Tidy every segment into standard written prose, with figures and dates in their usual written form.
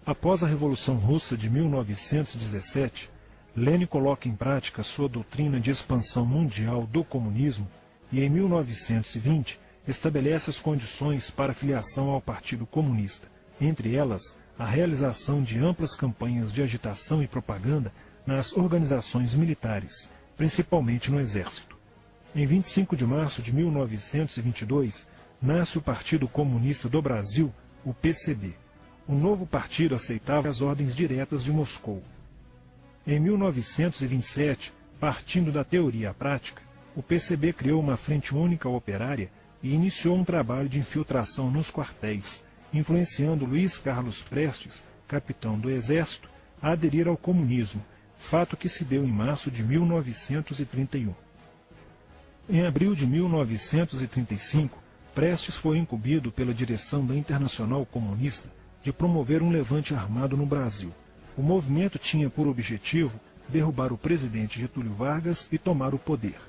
Após a Revolução Russa de 1917, Lenin coloca em prática sua doutrina de expansão mundial do comunismo e, em 1920, estabelece as condições para a filiação ao Partido Comunista, entre elas a realização de amplas campanhas de agitação e propaganda nas organizações militares, principalmente no Exército. Em 25 de março de 1922, nasce o Partido Comunista do Brasil, o PCB. O novo partido aceitava as ordens diretas de Moscou. Em 1927, partindo da teoria à prática, o PCB criou uma frente única operária e iniciou um trabalho de infiltração nos quartéis, influenciando Luiz Carlos Prestes, capitão do Exército, a aderir ao comunismo, fato que se deu em março de 1931. Em abril de 1935, Prestes foi incumbido pela direção da Internacional Comunista de promover um levante armado no Brasil. O movimento tinha por objetivo derrubar o presidente Getúlio Vargas e tomar o poder.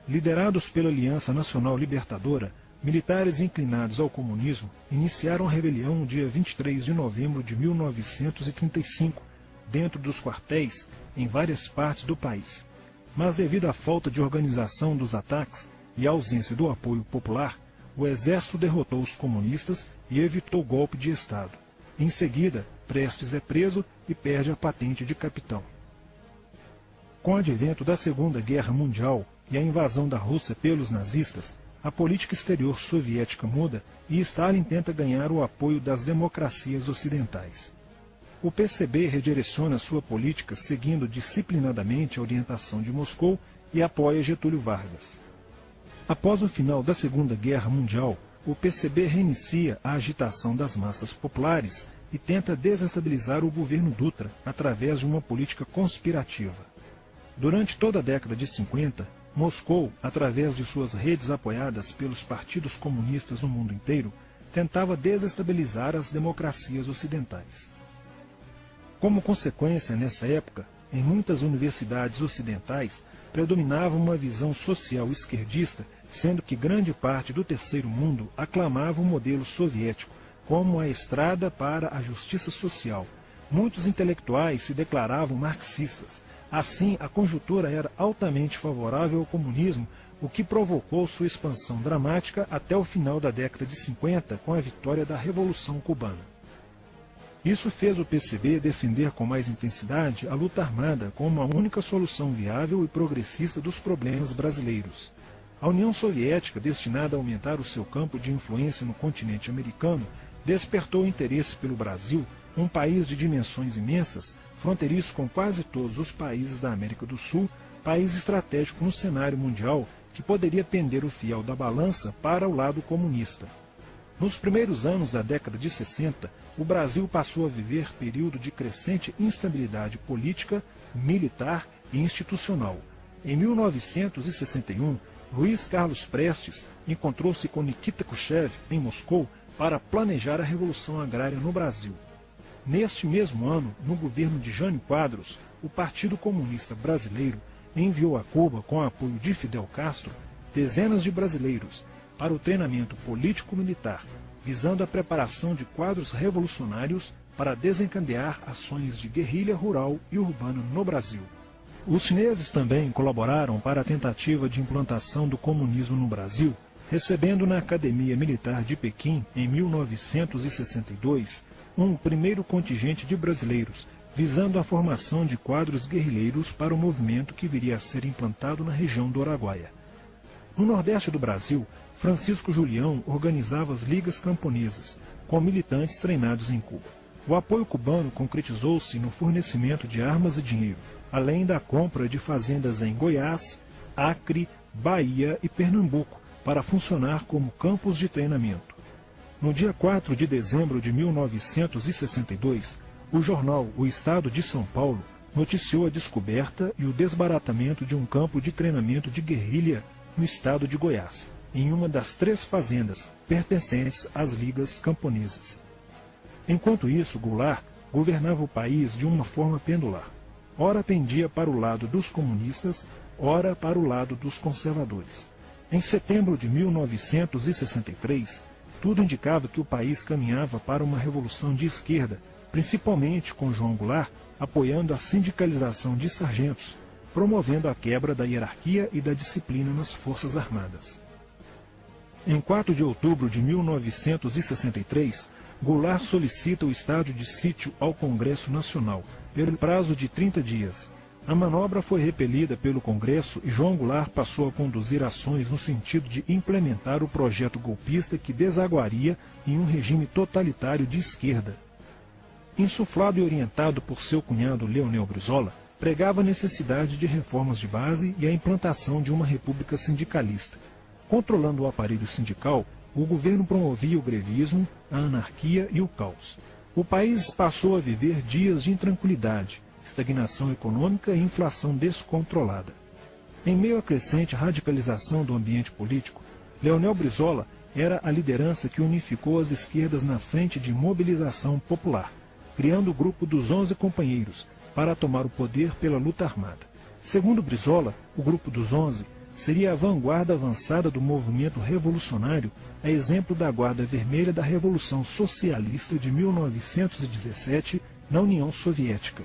Liderados pela Aliança Nacional Libertadora, militares inclinados ao comunismo iniciaram a rebelião no dia 23 de novembro de 1935, dentro dos quartéis em várias partes do país. Mas devido à falta de organização dos ataques e à ausência do apoio popular, o exército derrotou os comunistas e evitou golpe de Estado. Em seguida, Prestes é preso e perde a patente de capitão. Com o advento da Segunda Guerra Mundial e a invasão da Rússia pelos nazistas, a política exterior soviética muda e Stalin tenta ganhar o apoio das democracias ocidentais. O PCB redireciona sua política seguindo disciplinadamente a orientação de Moscou e apoia Getúlio Vargas. Após o final da Segunda Guerra Mundial, o PCB reinicia a agitação das massas populares e tenta desestabilizar o governo Dutra através de uma política conspirativa. Durante toda a década de 50, Moscou, através de suas redes apoiadas pelos partidos comunistas no mundo inteiro, tentava desestabilizar as democracias ocidentais. Como consequência, nessa época, em muitas universidades ocidentais, predominava uma visão social esquerdista, sendo que grande parte do terceiro mundo aclamava o modelo soviético como a estrada para a justiça social. Muitos intelectuais se declaravam marxistas. Assim, a conjuntura era altamente favorável ao comunismo, o que provocou sua expansão dramática até o final da década de 50, com a vitória da Revolução Cubana. Isso fez o PCB defender com mais intensidade a luta armada como a única solução viável e progressista dos problemas brasileiros. A União Soviética, destinada a aumentar o seu campo de influência no continente americano, despertou interesse pelo Brasil, um país de dimensões imensas, fronteiriço com quase todos os países da América do Sul, país estratégico no cenário mundial que poderia pender o fiel da balança para o lado comunista. Nos primeiros anos da década de 60, o Brasil passou a viver período de crescente instabilidade política, militar e institucional. Em 1961, Luiz Carlos Prestes encontrou-se com Nikita Khrushchev em Moscou para planejar a Revolução Agrária no Brasil. Neste mesmo ano, no governo de Jânio Quadros, o Partido Comunista Brasileiro enviou a Cuba, com o apoio de Fidel Castro, dezenas de brasileiros para o treinamento político-militar, visando a preparação de quadros revolucionários para desencadear ações de guerrilha rural e urbana no Brasil. Os chineses também colaboraram para a tentativa de implantação do comunismo no Brasil, recebendo na Academia Militar de Pequim, em 1962, um primeiro contingente de brasileiros, visando a formação de quadros guerrilheiros para o movimento que viria a ser implantado na região do Araguaia. No nordeste do Brasil, Francisco Julião organizava as ligas camponesas, com militantes treinados em Cuba. O apoio cubano concretizou-se no fornecimento de armas e dinheiro, além da compra de fazendas em Goiás, Acre, Bahia e Pernambuco para funcionar como campos de treinamento. No dia 4 de dezembro de 1962, o jornal O Estado de São Paulo noticiou a descoberta e o desbaratamento de um campo de treinamento de guerrilha no estado de Goiás, em uma das 3 fazendas pertencentes às ligas camponesas. Enquanto isso, Goulart governava o país de uma forma pendular. Ora pendia para o lado dos comunistas, ora para o lado dos conservadores. Em setembro de 1963, tudo indicava que o país caminhava para uma revolução de esquerda, principalmente com João Goulart apoiando a sindicalização de sargentos, promovendo a quebra da hierarquia e da disciplina nas Forças Armadas. Em 4 de outubro de 1963, Goulart solicita o estado de sítio ao Congresso Nacional, pelo prazo de 30 dias. A manobra foi repelida pelo Congresso e João Goulart passou a conduzir ações no sentido de implementar o projeto golpista que desaguaria em um regime totalitário de esquerda. Insuflado e orientado por seu cunhado Leonel Brizola, pregava a necessidade de reformas de base e a implantação de uma república sindicalista. Controlando o aparelho sindical, o governo promovia o grevismo, a anarquia e o caos. O país passou a viver dias de intranquilidade, estagnação econômica e inflação descontrolada. Em meio à crescente radicalização do ambiente político, Leonel Brizola era a liderança que unificou as esquerdas na frente de mobilização popular, criando o grupo dos 11 companheiros para tomar o poder pela luta armada. Segundo Brizola, o grupo dos 11 seria a vanguarda avançada do movimento revolucionário, a exemplo da Guarda Vermelha da Revolução Socialista de 1917 na União Soviética.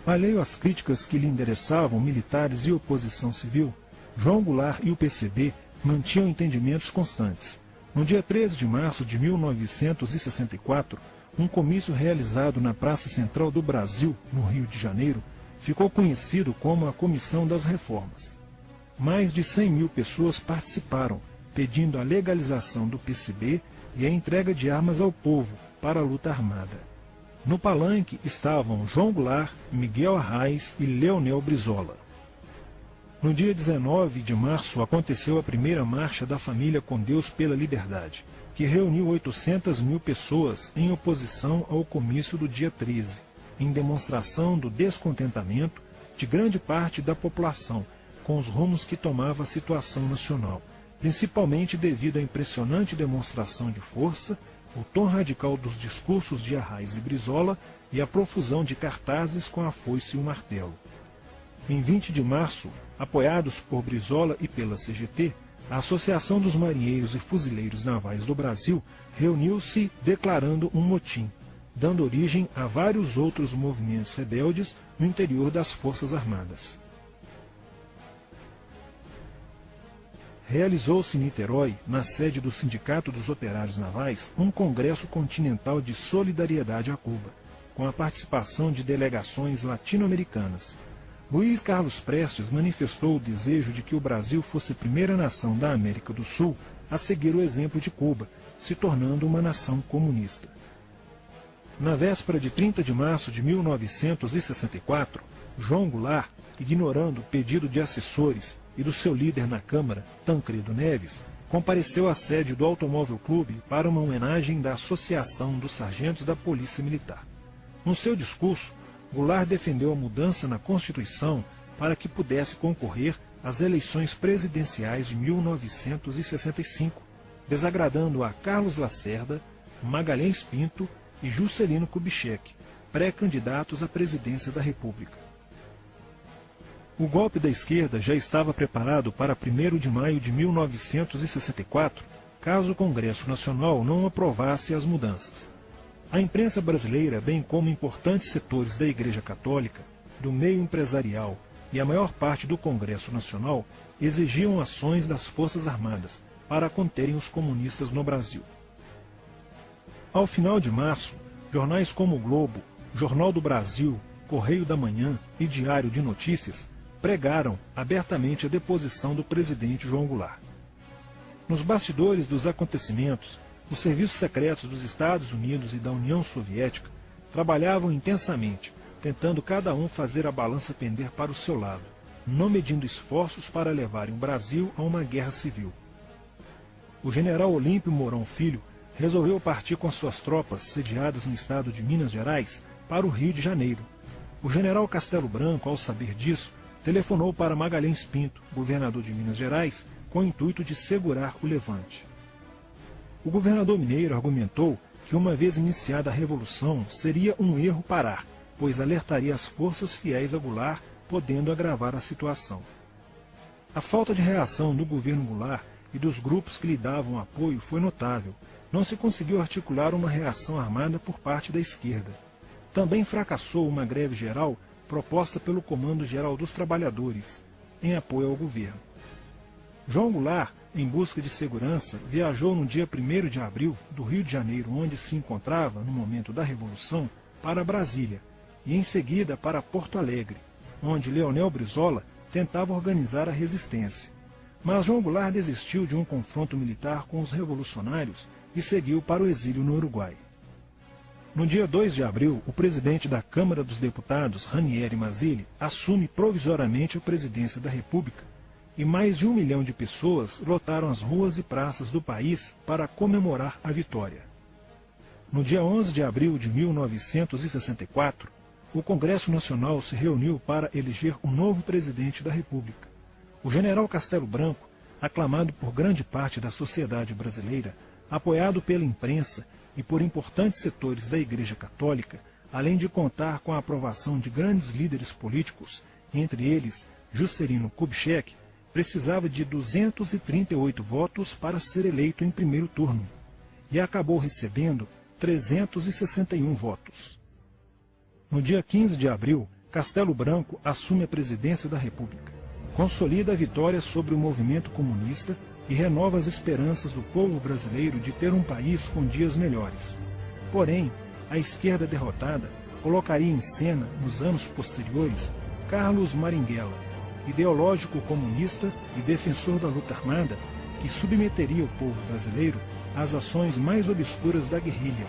Alheio às críticas que lhe endereçavam militares e oposição civil, João Goulart e o PCB mantinham entendimentos constantes. No dia 13 de março de 1964, um comício realizado na Praça Central do Brasil, no Rio de Janeiro, ficou conhecido como a Comissão das Reformas. Mais de 100 mil pessoas participaram, pedindo a legalização do PCB e a entrega de armas ao povo para a luta armada. No palanque estavam João Goulart, Miguel Arraes e Leonel Brizola. No dia 19 de março aconteceu a primeira marcha da família Com Deus pela Liberdade, que reuniu 800 mil pessoas em oposição ao comício do dia 13, em demonstração do descontentamento de grande parte da população com os rumos que tomava a situação nacional, principalmente devido à impressionante demonstração de força, o tom radical dos discursos de Arraes e Brizola e a profusão de cartazes com a foice e o martelo. Em 20 de março, apoiados por Brizola e pela CGT, a Associação dos Marinheiros e Fuzileiros Navais do Brasil reuniu-se declarando um motim, dando origem a vários outros movimentos rebeldes no interior das Forças Armadas. Realizou-se em Niterói, na sede do Sindicato dos Operários Navais, um congresso continental de solidariedade a Cuba, com a participação de delegações latino-americanas. Luiz Carlos Prestes manifestou o desejo de que o Brasil fosse a primeira nação da América do Sul a seguir o exemplo de Cuba, se tornando uma nação comunista. Na véspera de 30 de março de 1964, João Goulart, ignorando o pedido de assessores e do seu líder na Câmara, Tancredo Neves, compareceu à sede do Automóvel Clube para uma homenagem da Associação dos Sargentos da Polícia Militar. No seu discurso, Goulart defendeu a mudança na Constituição para que pudesse concorrer às eleições presidenciais de 1965, desagradando a Carlos Lacerda, Magalhães Pinto e Juscelino Kubitschek, pré-candidatos à presidência da República. O golpe da esquerda já estava preparado para 1º de maio de 1964, caso o Congresso Nacional não aprovasse as mudanças. A imprensa brasileira, bem como importantes setores da Igreja Católica, do meio empresarial e a maior parte do Congresso Nacional, exigiam ações das Forças Armadas para conterem os comunistas no Brasil. Ao final de março, jornais como o Globo, Jornal do Brasil, Correio da Manhã e Diário de Notícias pregaram abertamente a deposição do presidente João Goulart. Nos bastidores dos acontecimentos, os serviços secretos dos Estados Unidos e da União Soviética trabalhavam intensamente, tentando cada um fazer a balança pender para o seu lado. não medindo esforços para levarem o Brasil a uma guerra civil. O general Olímpio Mourão Filho resolveu partir com suas tropas, sediadas no estado de Minas Gerais, para o Rio de Janeiro. O general Castelo Branco, ao saber disso, telefonou para Magalhães Pinto, governador de Minas Gerais, com o intuito de segurar o levante. O governador mineiro argumentou que, uma vez iniciada a revolução, seria um erro parar, pois alertaria as forças fiéis a Goulart, podendo agravar a situação. A falta de reação do governo Goulart e dos grupos que lhe davam apoio foi notável. Não se conseguiu articular uma reação armada por parte da esquerda. Também fracassou uma greve geral proposta pelo Comando Geral dos Trabalhadores, em apoio ao governo. João Goulart, em busca de segurança, viajou no dia 1º de abril do Rio de Janeiro, onde se encontrava no momento da Revolução, para Brasília, e em seguida para Porto Alegre, onde Leonel Brizola tentava organizar a resistência. Mas João Goulart desistiu de um confronto militar com os revolucionários e seguiu para o exílio no Uruguai. No dia 2 de abril, o presidente da Câmara dos Deputados, Ranieri Mazzilli, assume provisoriamente a presidência da República, e mais de 1 milhão de pessoas lotaram as ruas e praças do país para comemorar a vitória. No dia 11 de abril de 1964, o Congresso Nacional se reuniu para eleger um novo presidente da República. O general Castelo Branco, aclamado por grande parte da sociedade brasileira, apoiado pela imprensa e por importantes setores da Igreja Católica, além de contar com a aprovação de grandes líderes políticos, entre eles Juscelino Kubitschek, precisava de 238 votos para ser eleito em primeiro turno, e acabou recebendo 361 votos. No dia 15 de abril, Castelo Branco assume a presidência da República, consolida a vitória sobre o movimento comunista e renova as esperanças do povo brasileiro de ter um país com dias melhores. Porém, a esquerda derrotada colocaria em cena, nos anos posteriores, Carlos Marighella, ideológico comunista e defensor da luta armada, que submeteria o povo brasileiro às ações mais obscuras da guerrilha,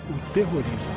o terrorismo.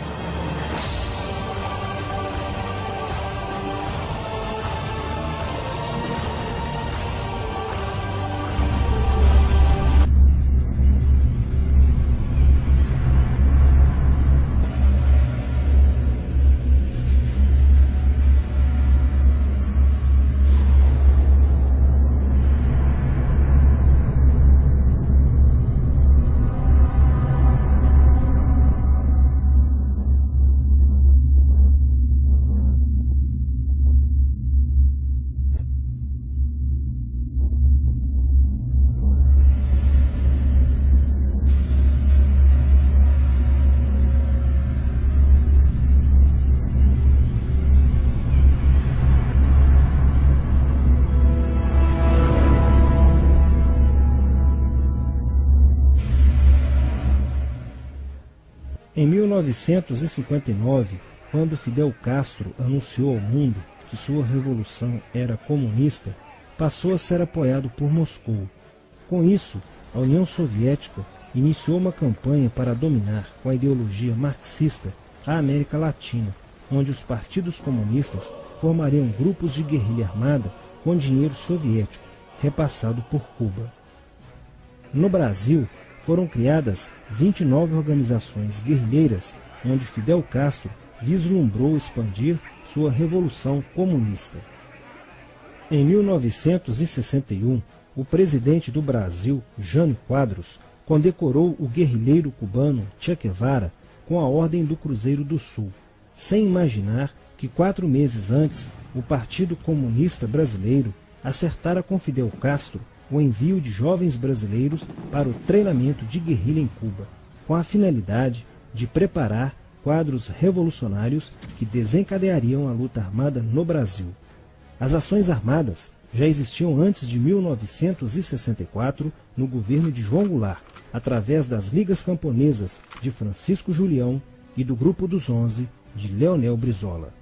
Em 1959, quando Fidel Castro anunciou ao mundo que sua revolução era comunista, passou a ser apoiado por Moscou. Com isso, a União Soviética iniciou uma campanha para dominar com a ideologia marxista a América Latina, onde os partidos comunistas formariam grupos de guerrilha armada com dinheiro soviético, repassado por Cuba. No Brasil, foram criadas 29 organizações guerrilheiras, onde Fidel Castro vislumbrou expandir sua revolução comunista. Em 1961, o presidente do Brasil, Jânio Quadros, condecorou o guerrilheiro cubano Che Guevara com a Ordem do Cruzeiro do Sul, sem imaginar que 4 meses antes o Partido Comunista Brasileiro acertara com Fidel Castro o envio de jovens brasileiros para o treinamento de guerrilha em Cuba, com a finalidade de preparar quadros revolucionários que desencadeariam a luta armada no Brasil. As ações armadas já existiam antes de 1964 no governo de João Goulart, através das Ligas Camponesas de Francisco Julião e do Grupo dos 11 de Leonel Brizola.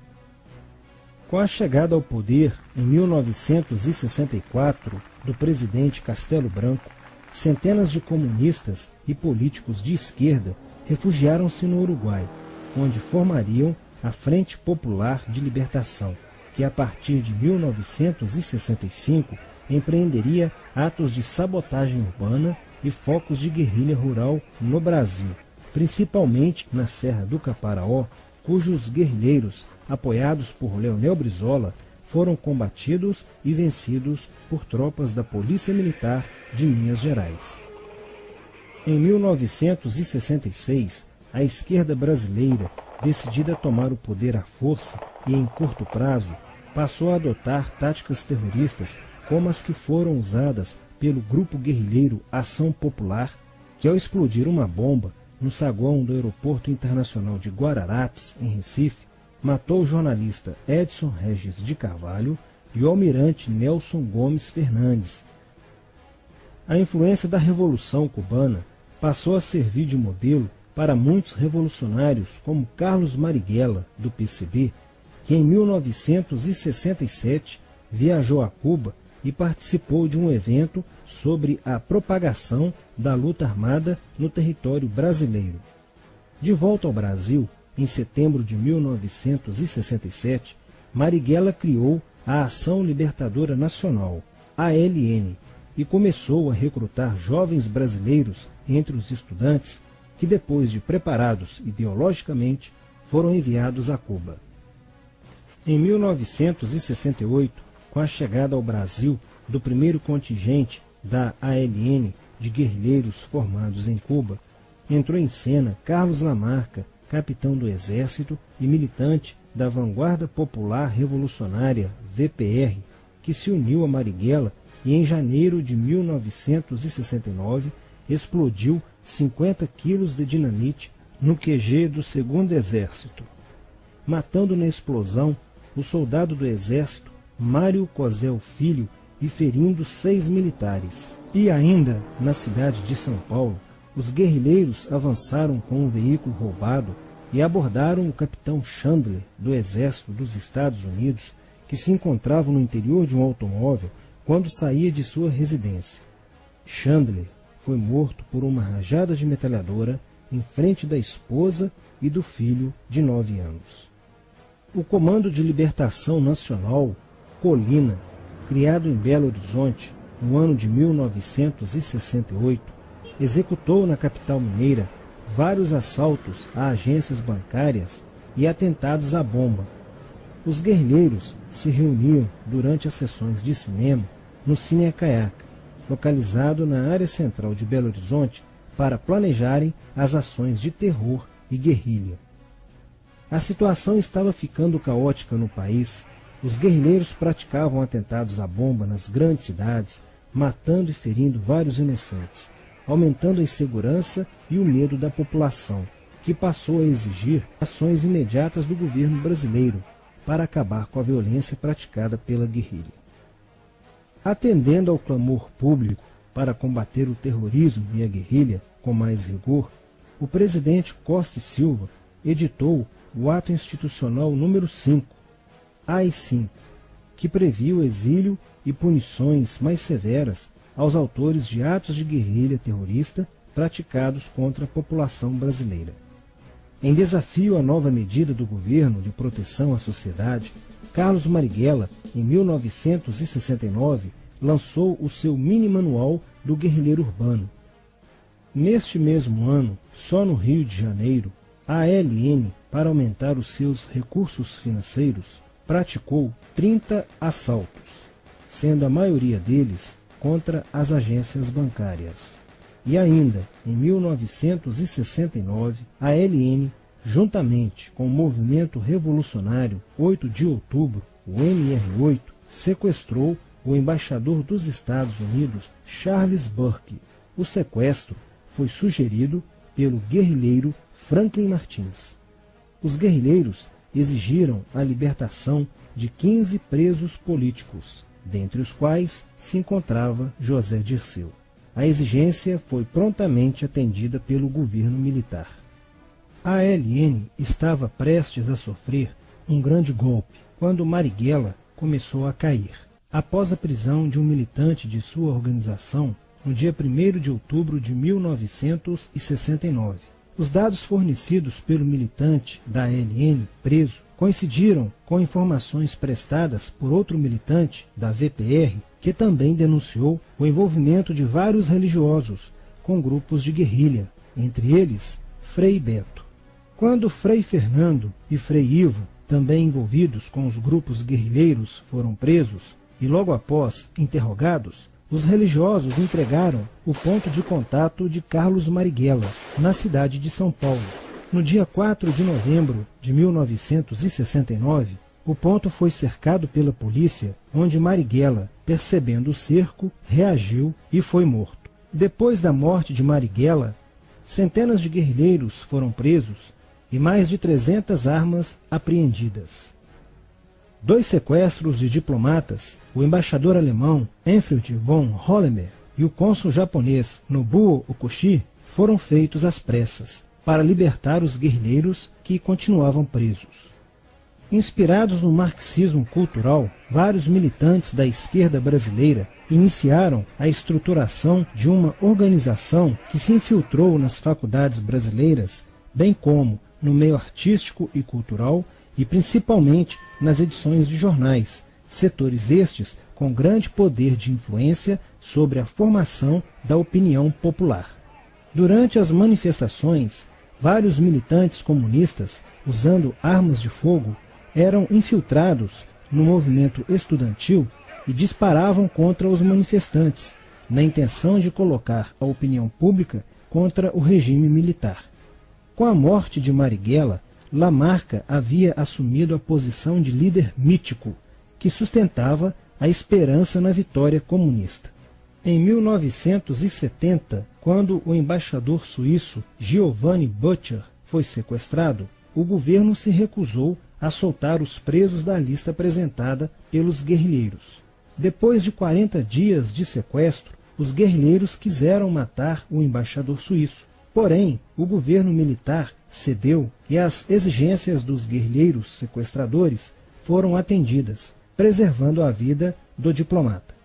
Com a chegada ao poder, em 1964, do presidente Castelo Branco, centenas de comunistas e políticos de esquerda refugiaram-se no Uruguai, onde formariam a Frente Popular de Libertação, que a partir de 1965 empreenderia atos de sabotagem urbana e focos de guerrilha rural no Brasil, principalmente na Serra do Caparaó, cujos guerrilheiros, apoiados por Leonel Brizola, foram combatidos e vencidos por tropas da Polícia Militar de Minas Gerais. Em 1966, a esquerda brasileira, decidida a tomar o poder à força e em curto prazo, passou a adotar táticas terroristas como as que foram usadas pelo grupo guerrilheiro Ação Popular, que ao explodir uma bomba no saguão do Aeroporto Internacional de Guararapes, em Recife, matou o jornalista Edson Regis de Carvalho e o almirante Nelson Gomes Fernandes. A influência da Revolução Cubana passou a servir de modelo para muitos revolucionários como Carlos Marighella, do PCB, que em 1967 viajou a Cuba e participou de um evento sobre a propagação da luta armada no território brasileiro. De volta ao Brasil, em setembro de 1967, Marighella criou a Ação Libertadora Nacional, ALN, e começou a recrutar jovens brasileiros entre os estudantes que, depois de preparados ideologicamente, foram enviados a Cuba. Em 1968, com a chegada ao Brasil do primeiro contingente da ALN de guerrilheiros formados em Cuba, entrou em cena Carlos Lamarca, capitão do Exército e militante da Vanguarda Popular Revolucionária, VPR, que se uniu a Marighella e em janeiro de 1969 explodiu 50 quilos de dinamite no QG do 2º Exército, matando na explosão o soldado do Exército Mário Cosel Filho e ferindo 6 militares. E ainda, na cidade de São Paulo, os guerrilheiros avançaram com um veículo roubado e abordaram o capitão Chandler, do Exército dos Estados Unidos, que se encontrava no interior de um automóvel quando saía de sua residência. Chandler foi morto por uma rajada de metralhadora em frente da esposa e do filho de 9 anos. O Comando de Libertação Nacional, Colina, criado em Belo Horizonte no ano de 1968, executou na capital mineira vários assaltos a agências bancárias e atentados à bomba. Os guerrilheiros se reuniam durante as sessões de cinema no Cine Acaiaca, localizado na área central de Belo Horizonte, para planejarem as ações de terror e guerrilha. A situação estava ficando caótica no país. Os guerrilheiros praticavam atentados à bomba nas grandes cidades, matando e ferindo vários inocentes, aumentando a insegurança e o medo da população, que passou a exigir ações imediatas do governo brasileiro para acabar com a violência praticada pela guerrilha. Atendendo ao clamor público para combater o terrorismo e a guerrilha com mais rigor, o presidente Costa e Silva editou o Ato Institucional número 5, AI-5, que previa o exílio e punições mais severas aos autores de atos de guerrilha terrorista praticados contra a população brasileira. Em desafio à nova medida do governo de proteção à sociedade, Carlos Marighella, em 1969, lançou o seu mini-manual do guerrilheiro urbano. Neste mesmo ano, só no Rio de Janeiro, a ALN, para aumentar os seus recursos financeiros, praticou 30 assaltos, sendo a maioria deles contra as agências bancárias. E ainda, em 1969, a ALN, juntamente com o movimento revolucionário 8 de outubro, o MR8, sequestrou o embaixador dos Estados Unidos, Charles Burke. O sequestro foi sugerido pelo guerrilheiro Franklin Martins. Os guerrilheiros exigiram a libertação de 15 presos políticos, dentre os quais se encontrava José Dirceu. A exigência foi prontamente atendida pelo governo militar. A ALN estava prestes a sofrer um grande golpe quando Marighella começou a cair. Após a prisão de um militante de sua organização, no dia 1º de outubro de 1969, os dados fornecidos pelo militante da ALN preso coincidiram com informações prestadas por outro militante da VPR, que também denunciou o envolvimento de vários religiosos com grupos de guerrilha, entre eles Frei Beto. Quando Frei Fernando e Frei Ivo, também envolvidos com os grupos guerrilheiros, foram presos e logo após interrogados, os religiosos entregaram o ponto de contato de Carlos Marighella, na cidade de São Paulo. No dia 4 de novembro de 1969, o ponto foi cercado pela polícia, onde Marighella, percebendo o cerco, reagiu e foi morto. Depois da morte de Marighella, centenas de guerrilheiros foram presos e mais de 300 armas apreendidas. 2 sequestros de diplomatas, o embaixador alemão Enfried von Hollemer e o cônsul japonês Nobuo Okushi, foram feitos às pressas, para libertar os guerrilheiros que continuavam presos. Inspirados no marxismo cultural, vários militantes da esquerda brasileira iniciaram a estruturação de uma organização que se infiltrou nas faculdades brasileiras, bem como no meio artístico e cultural e principalmente nas edições de jornais, setores estes com grande poder de influência sobre a formação da opinião popular. Durante as manifestações, vários militantes comunistas, usando armas de fogo, eram infiltrados no movimento estudantil e disparavam contra os manifestantes, na intenção de colocar a opinião pública contra o regime militar. Com a morte de Marighella, Lamarca havia assumido a posição de líder mítico, que sustentava a esperança na vitória comunista. Em 1970, quando o embaixador suíço Giovanni Butcher foi sequestrado, o governo se recusou a soltar os presos da lista apresentada pelos guerrilheiros. Depois de 40 dias de sequestro, os guerrilheiros quiseram matar o embaixador suíço. Porém, o governo militar cedeu e as exigências dos guerrilheiros sequestradores foram atendidas, preservando a vida do diplomata.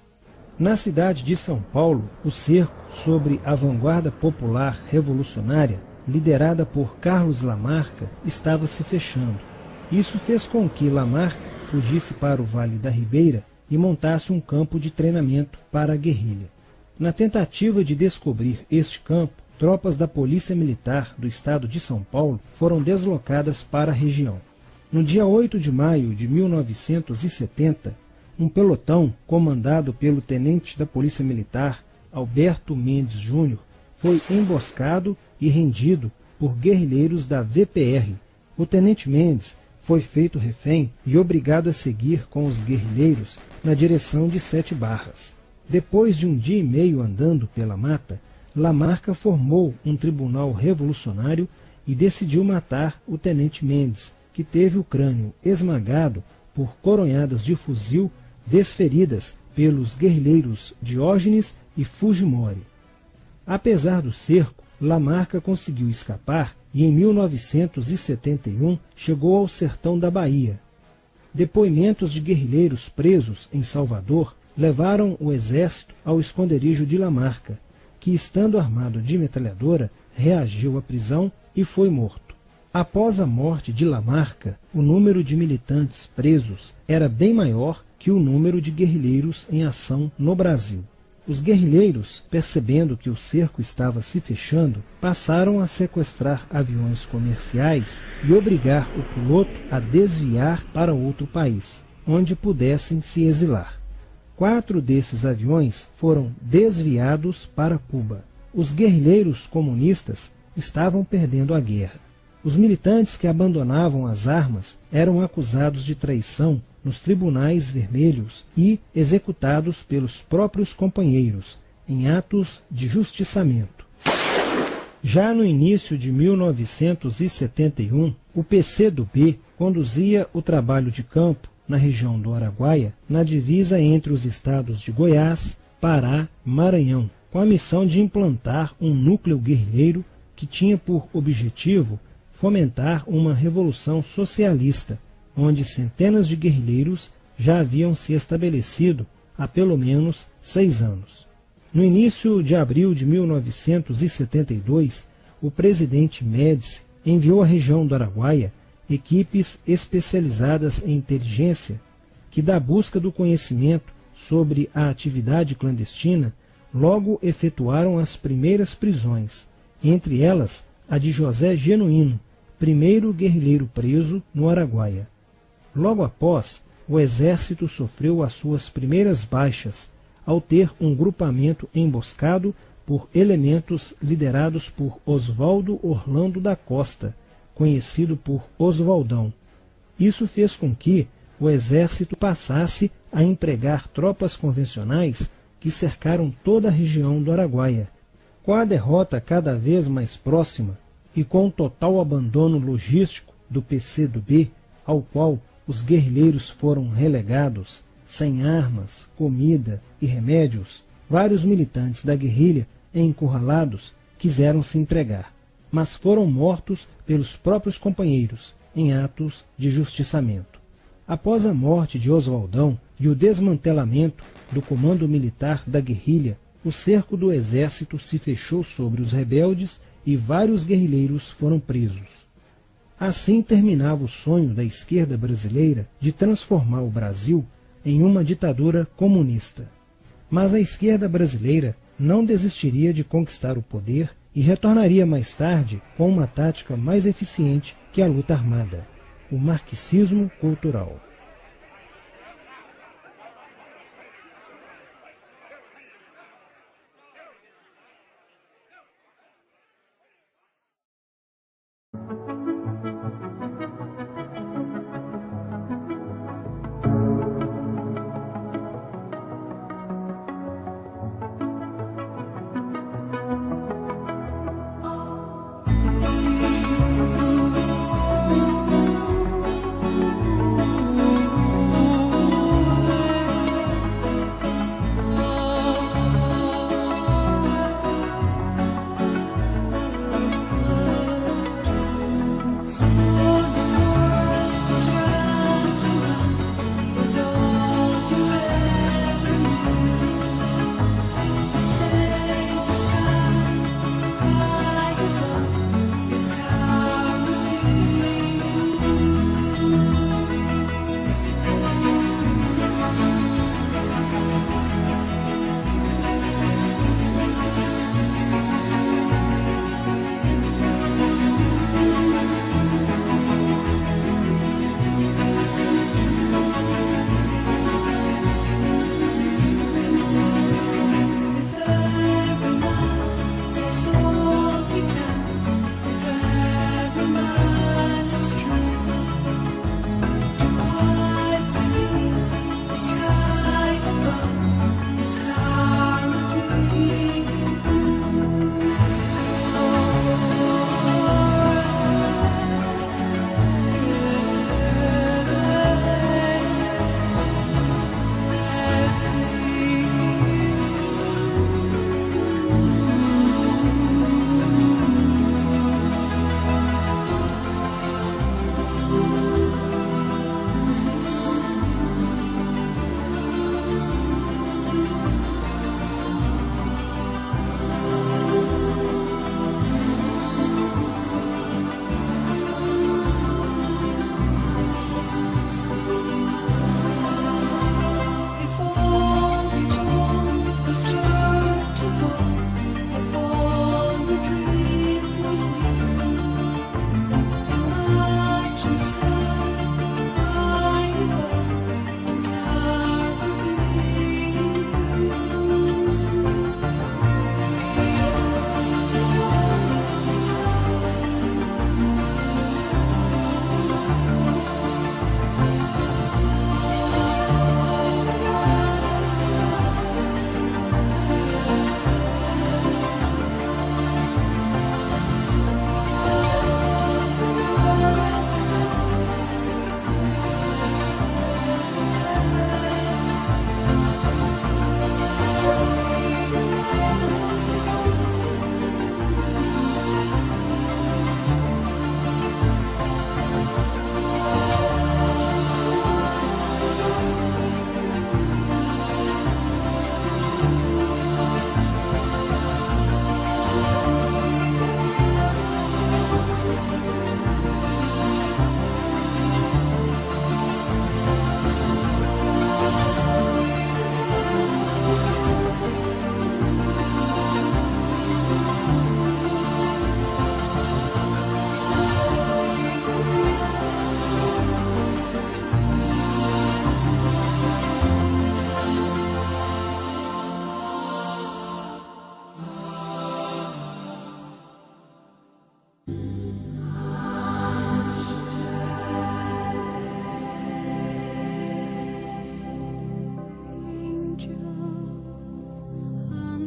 Na cidade de São Paulo, o cerco sobre a vanguarda popular revolucionária, liderada por Carlos Lamarca, estava se fechando. Isso fez com que Lamarca fugisse para o Vale da Ribeira e montasse um campo de treinamento para a guerrilha. Na tentativa de descobrir este campo, tropas da Polícia Militar do estado de São Paulo foram deslocadas para a região. No dia 8 de maio de 1970, um pelotão comandado pelo tenente da Polícia Militar, Alberto Mendes Júnior, foi emboscado e rendido por guerrilheiros da VPR. O tenente Mendes foi feito refém e obrigado a seguir com os guerrilheiros na direção de 7 Barras. Depois de um dia e meio andando pela mata, Lamarca formou um tribunal revolucionário e decidiu matar o tenente Mendes, que teve o crânio esmagado por coronhadas de fuzil desferidas pelos guerrilheiros Diógenes e Fujimori. Apesar do cerco, Lamarca conseguiu escapar e em 1971 chegou ao sertão da Bahia. Depoimentos de guerrilheiros presos em Salvador levaram o exército ao esconderijo de Lamarca, que, estando armado de metralhadora, reagiu à prisão e foi morto. Após a morte de Lamarca, o número de militantes presos era bem maior que o número de guerrilheiros em ação no Brasil. Os guerrilheiros, percebendo que o cerco estava se fechando, passaram a sequestrar aviões comerciais e obrigar o piloto a desviar para outro país, onde pudessem se exilar. 4 desses aviões foram desviados para Cuba. Os guerrilheiros comunistas estavam perdendo a guerra. Os militantes que abandonavam as armas eram acusados de traição nos tribunais vermelhos e executados pelos próprios companheiros, em atos de justiçamento. Já no início de 1971, o PCdoB conduzia o trabalho de campo na região do Araguaia, na divisa entre os estados de Goiás, Pará e Maranhão, com a missão de implantar um núcleo guerrilheiro que tinha por objetivo fomentar uma revolução socialista, onde centenas de guerrilheiros já haviam se estabelecido há pelo menos 6 anos. No início de abril de 1972, o presidente Médici enviou à região do Araguaia equipes especializadas em inteligência que, da busca do conhecimento sobre a atividade clandestina, logo efetuaram as primeiras prisões, entre elas a de José Genuíno, primeiro guerrilheiro preso no Araguaia. Logo após, o exército sofreu as suas primeiras baixas, ao ter um grupamento emboscado por elementos liderados por Oswaldo Orlando da Costa, conhecido por Oswaldão. Isso fez com que o exército passasse a empregar tropas convencionais que cercaram toda a região do Araguaia. Com a derrota cada vez mais próxima e com o total abandono logístico do PCdoB, ao qual os guerrilheiros foram relegados, sem armas, comida e remédios, vários militantes da guerrilha, encurralados, quiseram se entregar, mas foram mortos pelos próprios companheiros em atos de justiçamento. Após a morte de Oswaldão e o desmantelamento do comando militar da guerrilha, o cerco do exército se fechou sobre os rebeldes e vários guerrilheiros foram presos. Assim terminava o sonho da esquerda brasileira de transformar o Brasil em uma ditadura comunista. Mas a esquerda brasileira não desistiria de conquistar o poder e retornaria mais tarde com uma tática mais eficiente que a luta armada: o marxismo cultural.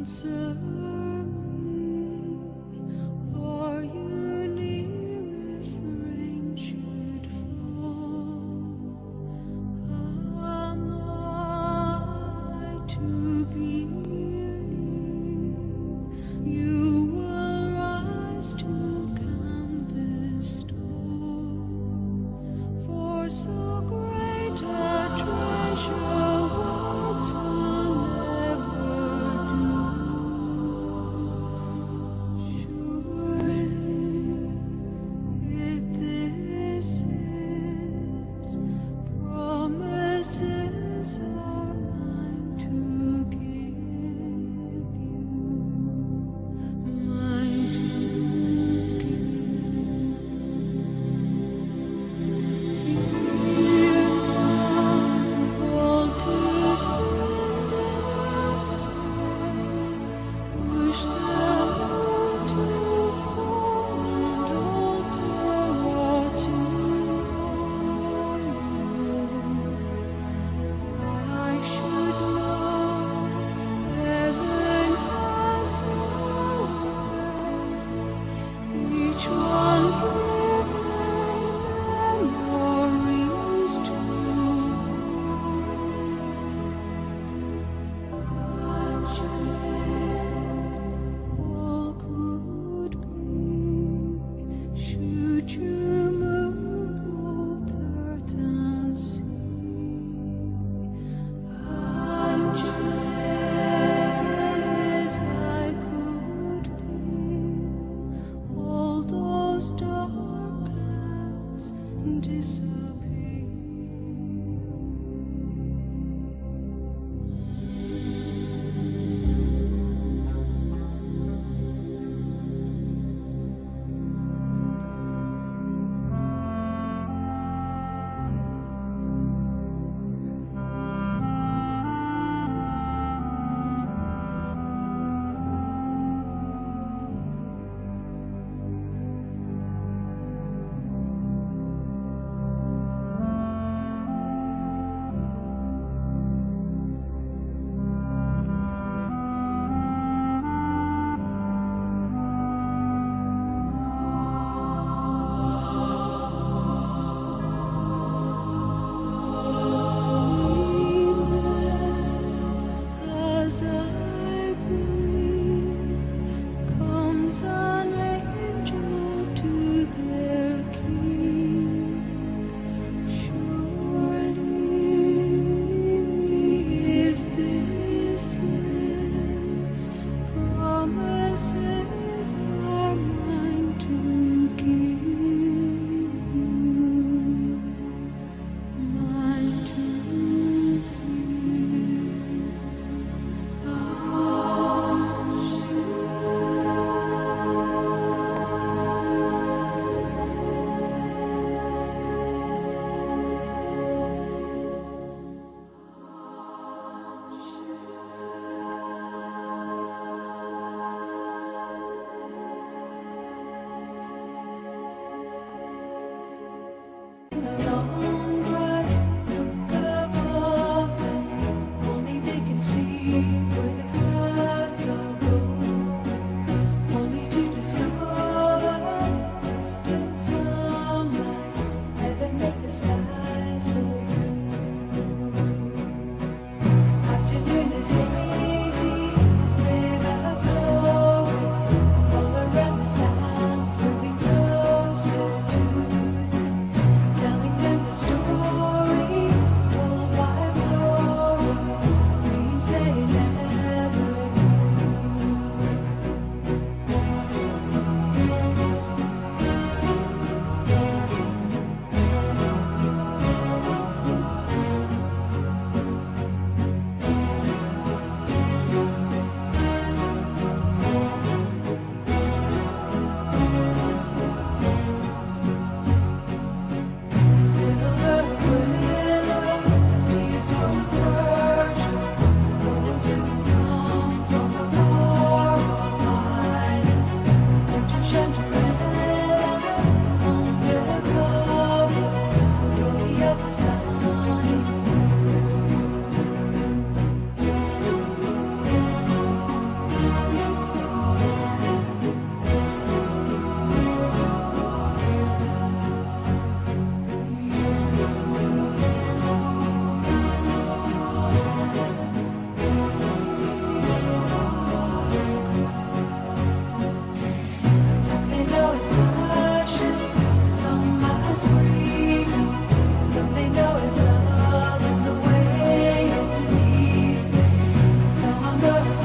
answer me. Are you near if rain should fall? Am I to be near? You will rise to calm this storm. For so great a treasure words will never do.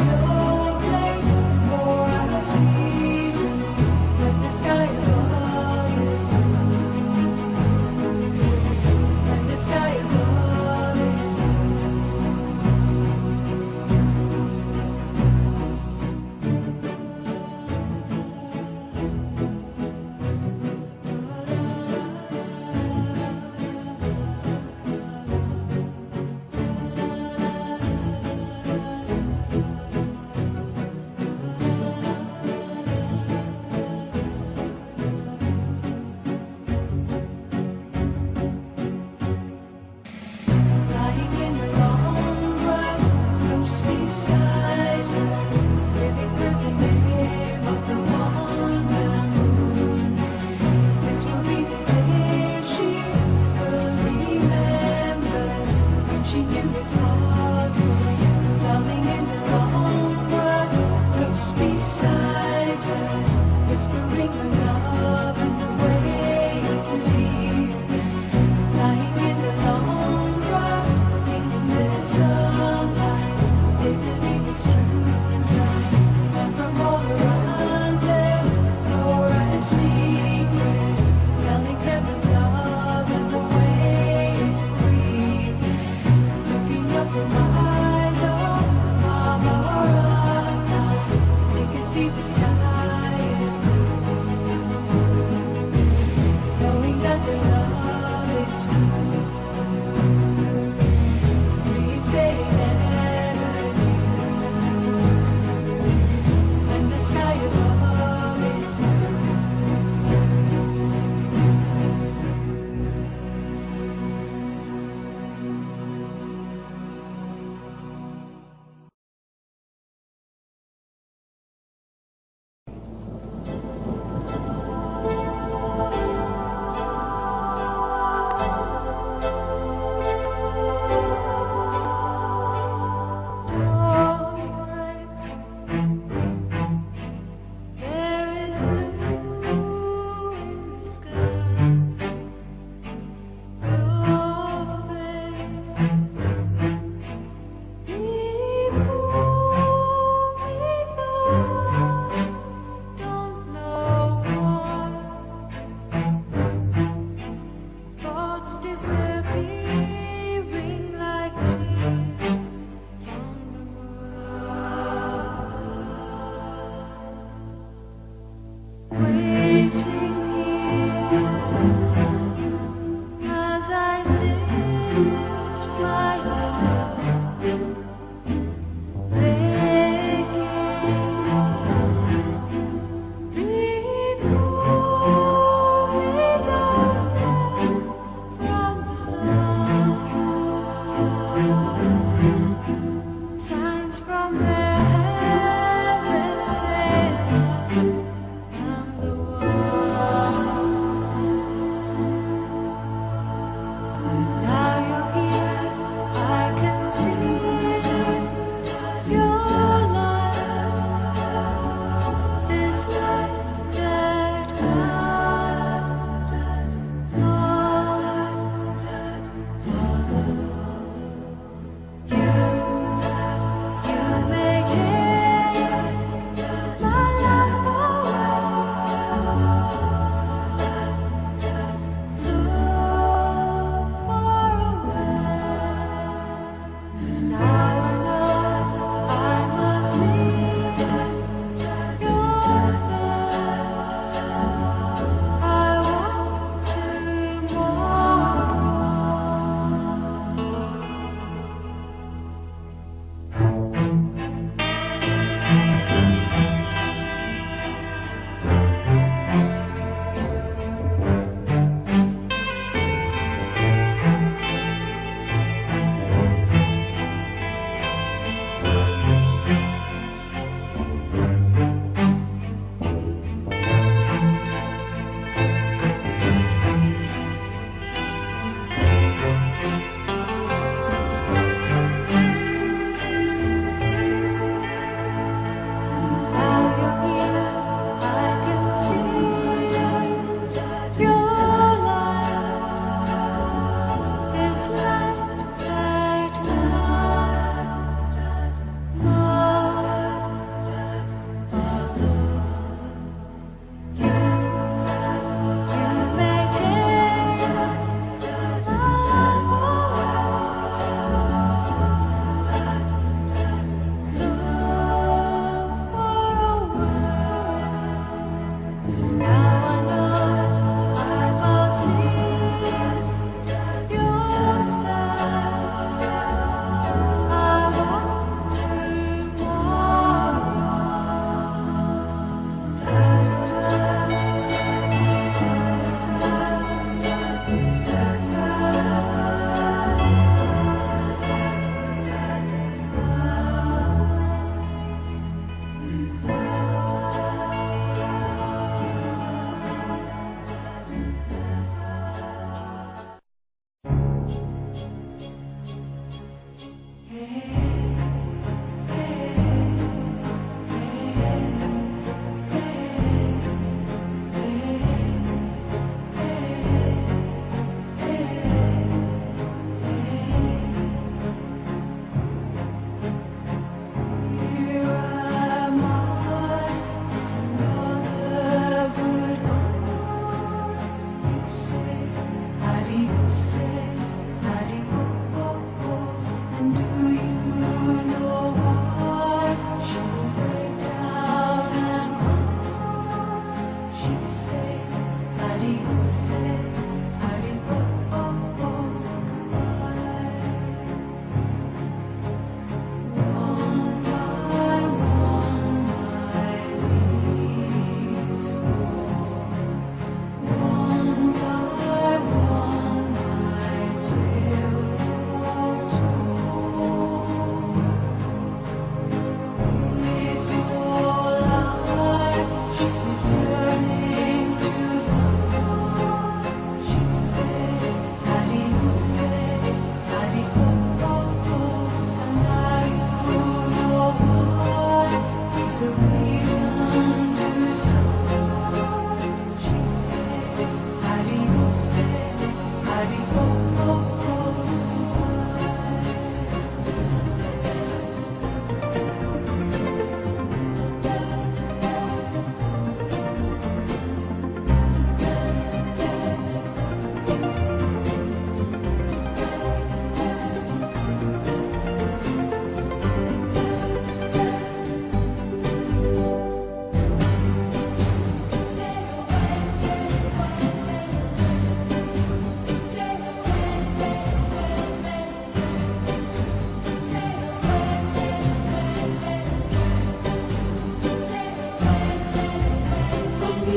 snowflake or a season when the sky above is blue. When the sky above is blue.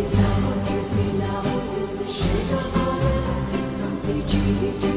sound will be loud in the shade of our complete